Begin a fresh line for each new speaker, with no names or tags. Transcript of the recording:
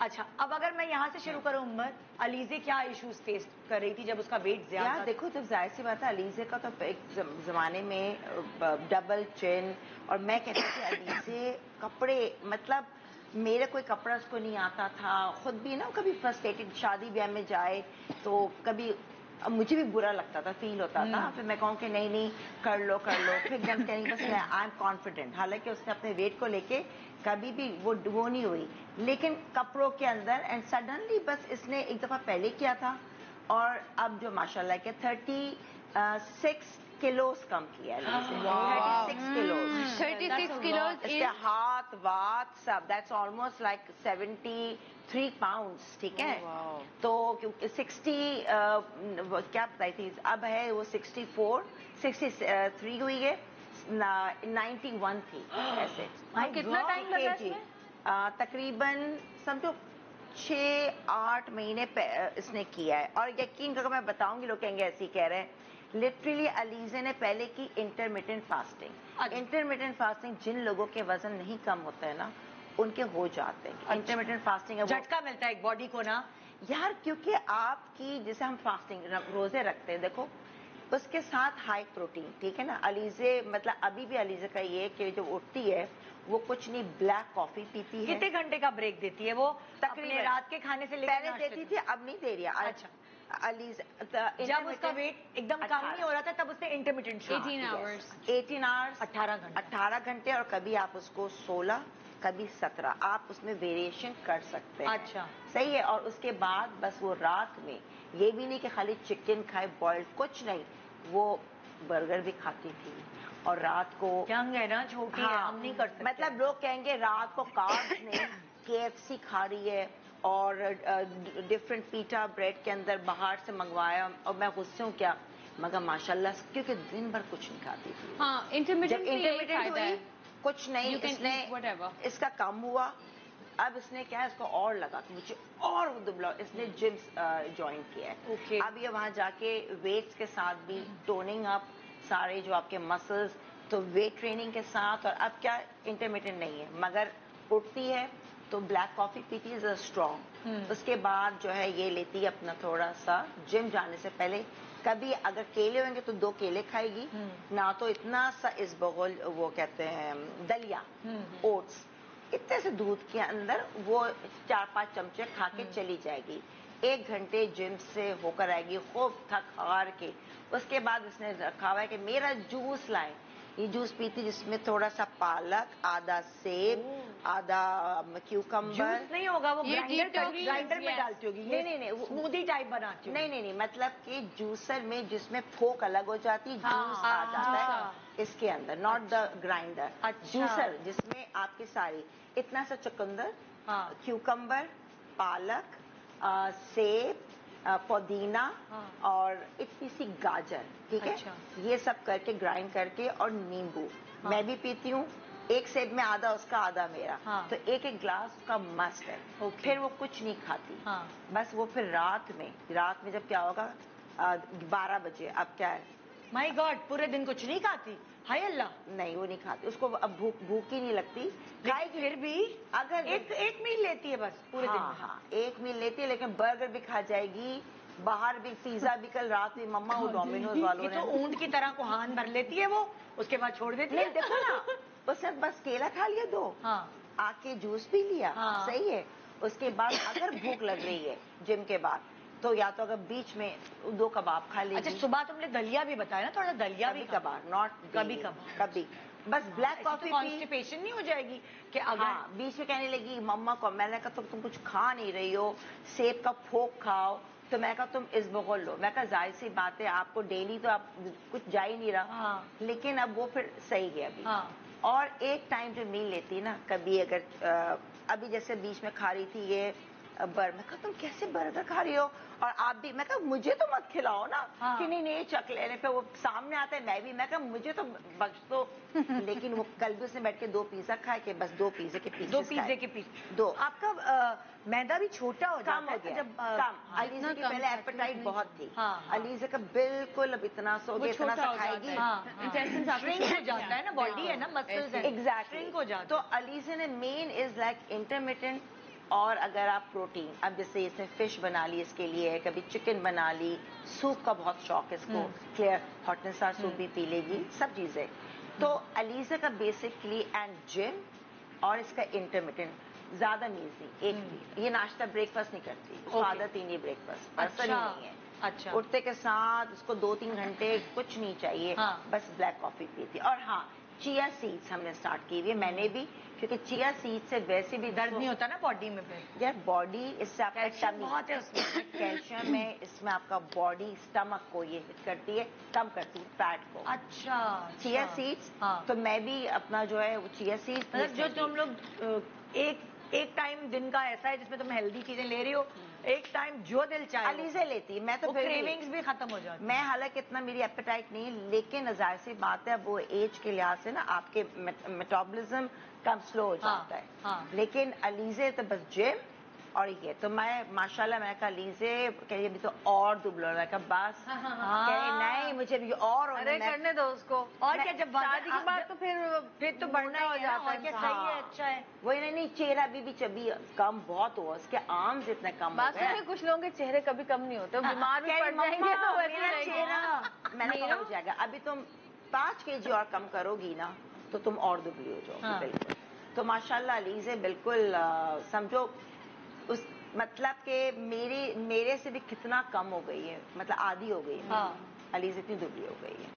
اچھا اب اگر میں یہاں سے شروع کروں عمر، علیزے کیا ایشوز فیس کر رہی تھی جب اس کا ویٹ زیادہ تھا؟
دیکھو جب ظاہر سی بات ہے علیزے کا تو ایک زمانے میں ڈبل چن، اور میں کہتی تھی علیزے کپڑے مطلب میرے کوئی کپڑا اس کو نہیں آتا تھا، خود بھی نا کبھی فرسٹریٹڈ شادی بیاہ میں جائے تو کبھی مجھے بھی برا لگتا تھا، فیل ہوتا تھا، پھر میں کہوں کہ نہیں کر لو، پھر جب کہیں بس میں آئی ایم کانفیڈنٹ، حالانکہ اس نے اپنے ویٹ کو لے کے کبھی بھی وہ نہیں ہوئی، لیکن کپڑوں کے اندر اینڈ سڈنلی بس اس نے ایک دفعہ پہلے کیا تھا اور اب جو ماشاءاللہ کہ 36 کلوز کم کیا ہے، 36 کلوز،
36 kilos
اس کے ہاتھ وات سب، دیٹس آلموسٹ لائک 73 pounds، ٹھیک ہے، تو کیونکہ 60 کیا بتائی تھی اب ہے وہ 63 ہوئی ہے، 91 تھی ایسے.
کتنا ٹائم لگا اس میں؟
تقریباً سمجھو 6-8 مہینے اس نے کیا ہے. اور یقین کرو میں بتاؤں گی، لوگ کہیں گے ایسے ہی کہہ رہے ہیں، لٹرلی علیزے نے پہلے کی انٹرمیٹنٹ فاسٹنگ. انٹرمیٹنٹ فاسٹنگ جن لوگوں کے وزن نہیں کم ہوتا ہے نا ان کے ہو جاتے ہیں. انٹرمیٹنٹ فاسٹنگ
جھٹکا ملتا ہے ایک باڈی کو نا
یار، کیونکہ آپ کی جیسے ہم فاسٹنگ روزے رکھتے ہیں، دیکھو اس کے ساتھ ہائی پروٹین، ٹھیک ہے نا. علیزے مطلب ابھی بھی علیزے کا یہ کہ جب اٹھتی ہے وہ کچھ نہیں بلیک کافی پیتی ہے.
کتنے گھنٹے کا بریک دیتی ہے وہ؟ تقریباً رات کے کھانے سے
پہلے دیتی تھی، اب نہیں دے رہی.
اچھا، جب اس کا ویٹ ایک دم کم نہیں ہو رہا تھا تب اس نے انٹرمیٹنٹ
18 آورس 18 گھنٹے، اور کبھی آپ اس کو 16 کبھی 17 آپ اس میں ویریشن کر سکتے ہیں.
اچھا
صحیح ہے. اور اس کے بعد بس وہ رات میں یہ بھی نہیں کہ خالی چکن کھائے بوائلڈ، کچھ نہیں، وہ برگر بھی کھاتی تھی. اور رات کو
ینگ ہے نا، چھوٹی ہے، ہم نہیں کر سکتے.
مطلب لوگ کہیں گے رات کو کاربز نہیں، KFC کھا رہی ہے اور ڈفرینٹ پیٹا بریڈ کے اندر باہر سے منگوایا، اور میں غصے ہوں کیا، مگر ماشاءاللہ کیونکہ دن بھر کچھ نہیں کھاتی تھی.
ہاں انٹرمیٹنٹ
جب انٹرمیٹنٹ ہوئی کچھ نہیں، اس نے اس کا کم ہوا. اب اس نے کیا ہے، اس کو اور لگا کہ مجھے اور دبلا، اس نے جم جوائن کیا ہے. اب یہ وہاں جا کے ویٹس کے ساتھ بھی ٹوننگ اپ سارے جو آپ کے مسلز، تو ویٹ ٹریننگ کے ساتھ. اور اب کیا انٹرمیٹنٹ نہیں ہے، مگر اٹھتی ہے تو بلیک کافی پیتی ہے اسٹرانگ. اس کے بعد جو ہے یہ لیتی ہے اپنا تھوڑا سا جم جانے سے پہلے، کبھی اگر کیلے ہوئیں گے تو 2 کیلے کھائے گی، نہ تو اتنا سا اس بغل وہ کہتے ہیں دلیا اوٹس، اتنے سے دودھ کے اندر وہ 4-5 چمچے کھا کے چلی جائے گی. 1 گھنٹے جم سے ہو کر آئے گی خوب تھک ہار کے. اس کے بعد اس نے رکھا ہوا ہے کہ میرا جوس لائیں. یہ جوس پیتی جس میں تھوڑا سا پالک، آدھا سیب، آدھا کیوکمبر.
جوس نہیں ہوگا وہ، گرائنڈر میں ڈالتی ہوگی.
نہیں
اسموتھی ٹائپ بناتی ہوگی.
نہیں مطلب کہ جوسر میں جس میں پھوک الگ ہو جاتی، جوس آ جاتا ہے اس کے اندر، ناٹ دا گرائنڈر. جوسر جس میں آپ کی ساری اتنا سا چقندر، کیوکمبر، پالک، سیب، پودینہ اور اتنی سی گاجر، ٹھیک ہے، یہ سب کر کے گرائنڈ کر کے، اور نیمبو. میں بھی پیتی ہوں، 1 سیب میں آدھا اس کا آدھا میرا، تو 1 گلاس کا مسٹ ہے. پھر وہ کچھ نہیں کھاتی، بس وہ پھر رات میں جب کیا ہوگا 12 بجے، اب کیا ہے،
مائی گاڈ، پورے دن کچھ نہیں کھاتی؟ ہائے اللہ.
نہیں وہ نہیں کھاتی، اس کو اب بھوک ہی نہیں لگتی.
کھائے گی پھر بھی اگر ایک میل لیتی ہے بس پورے دن.
ہاں 1 میل لیتی ہے، لیکن برگر بھی کھا جائے گی، باہر بھی پیزا بھی. کل رات میں مما وہ ڈومینوز والوں نے
تو اونٹ کی طرح کوہان بھر لیتی ہے وہ، اس کے بعد چھوڑ دیتی ہے.
دیکھو نا، اس نے بس کیلا کھا لیا 2، آ کے جوس پی لیا، صحیح ہے. اس کے بعد اگر بھوک لگ رہی ہے جم کے بعد تو یا تو اگر بیچ میں 2 کباب کھا لے.
اچھا صبح تم نے دلیا بھی بتایا نا، تھوڑا دلیا بھی
کباب، ناٹ کبھی بس بلیک کافی.
کانسٹیپیشن نہیں ہو جائے گی کہ اگر
بیچ میں کہنے لگی مما کو، میں نے کہا تم کچھ کھا نہیں رہی ہو، سیب کا پھوک کھاؤ. تو میں کہا تم اس بغل لو. میں کہا ظاہر سی بات ہے آپ کو ڈیلی تو آپ کچھ جا ہی نہیں رہا، لیکن اب وہ پھر صحیح ہے ابھی. اور ایک ٹائم جو میل لیتی نا، کبھی اگر ابھی جیسے بیچ میں کھا رہی تھی یہ میں کہا تم کیسے برگر کھا رہی ہو، اور آپ بھی. میں کہا مجھے تو مت کھلاؤ نا، کہ نہیں چک لینے پہ وہ سامنے آتا ہے. میں کہا مجھے تو بخش دو. لیکن وہ کل بھی اس نے بیٹھ کے 2 پیزا کھائے، کہ بس 2 پیزے کے پیس.
آپ کا میدا بھی چھوٹا ہو
کم ہو گیا، کم. علیزہ کی پہلے ایپیٹائٹ بہت تھی، علیزہ کا بالکل اب اتنا سو گیا، اتنا سا کھائے گی،
شرنک ہو جاتا ہے نا، باڈی ہے نا، مسلز
ایگزیکٹلی. تو علیزہ نے مین از لائک انٹرمیٹنٹ اور اگر آپ پروٹین اب جیسے اس نے فش بنا لی اس کے لیے کبھی چکن بنا لی سوپ کا بہت شوق ہے اس کو clear hot and sour soup بھی پی لے گی سب چیزیں تو علیزہ کا بیسکلی اینڈ جم اور اس کا انٹرمیٹنٹ زیادہ میز نہیں ایک بھی یہ ناشتہ بریک فاسٹ نہیں کرتی اس کو عادت ہی نہیں بریک فاسٹ پسند ہی نہیں ہے
اچھا
اٹھتے کے ساتھ اس کو 2-3 گھنٹے کچھ نہیں چاہیے بس بلیک کافی پیتی اور ہاں چیا سیڈس ہم نے اسٹارٹ کی ہوئی ہے میں نے بھی کیونکہ چیا سیڈ سے ویسے بھی
درد نہیں ہوتا نا باڈی میں پھر
یار باڈی اس سے آپ کا
کیلشیم بہت ہے اس میں
کیلشیم ہے اس میں آپ کا باڈی اسٹمک کو یہ ہٹ کرتی ہے کم کرتی ہے فیٹ کو
اچھا
چیا سیڈس تو میں بھی اپنا جو ہے وہ چیا سیڈس
مطلب جو تم لوگ ایک ٹائم دن کا ایسا ہے جس میں تم ہیلدی چیزیں لے رہی ہو ایک ٹائم جو دل چاہے
علیزہ لیتی میں تو
کریونگز بھی ختم ہو جاتی
میں حالانکہ اتنا میری ایپیٹائٹ نہیں لیکن ظاہر سی بات ہے وہ ایج کے لحاظ سے نا آپ کے میٹابولزم کم سلو ہو جاتا ہے لیکن علیزہ تو بس جم اور یہ تو میں ماشاءاللہ میں کہا علیزہ کہ ابھی تو اور دبلا رہا ہے بس کہ نہیں مجھے ابھی اور
کرنے دو اس کو
اور کیا جب
شادی کے بعد تو پھر
تو بڑھنا ہو جاتا ہے صحیح ہے اچھا ہے
وہی نہیں چہرہ ابھی بھی چبی کم بہت ہوا اس کے آرمز اتنے کم ہو گئے
کچھ لوگوں کے چہرے کبھی کم نہیں ہوتے بیمار بھی پڑ جائیں گے تو
میرا چہرہ میں نے ہو جائے گا ابھی تم 5 kg اور کم کرو گی نا تو تم اور دبلی ہو جاؤ گی بالکل تو ماشاءاللہ علیزہ بالکل سمجھو اس مطلب کہ میرے سے بھی کتنا کم ہو گئی ہے مطلب آدھی ہو گئی ہے علیزہ اتنی دبلی ہو گئی ہے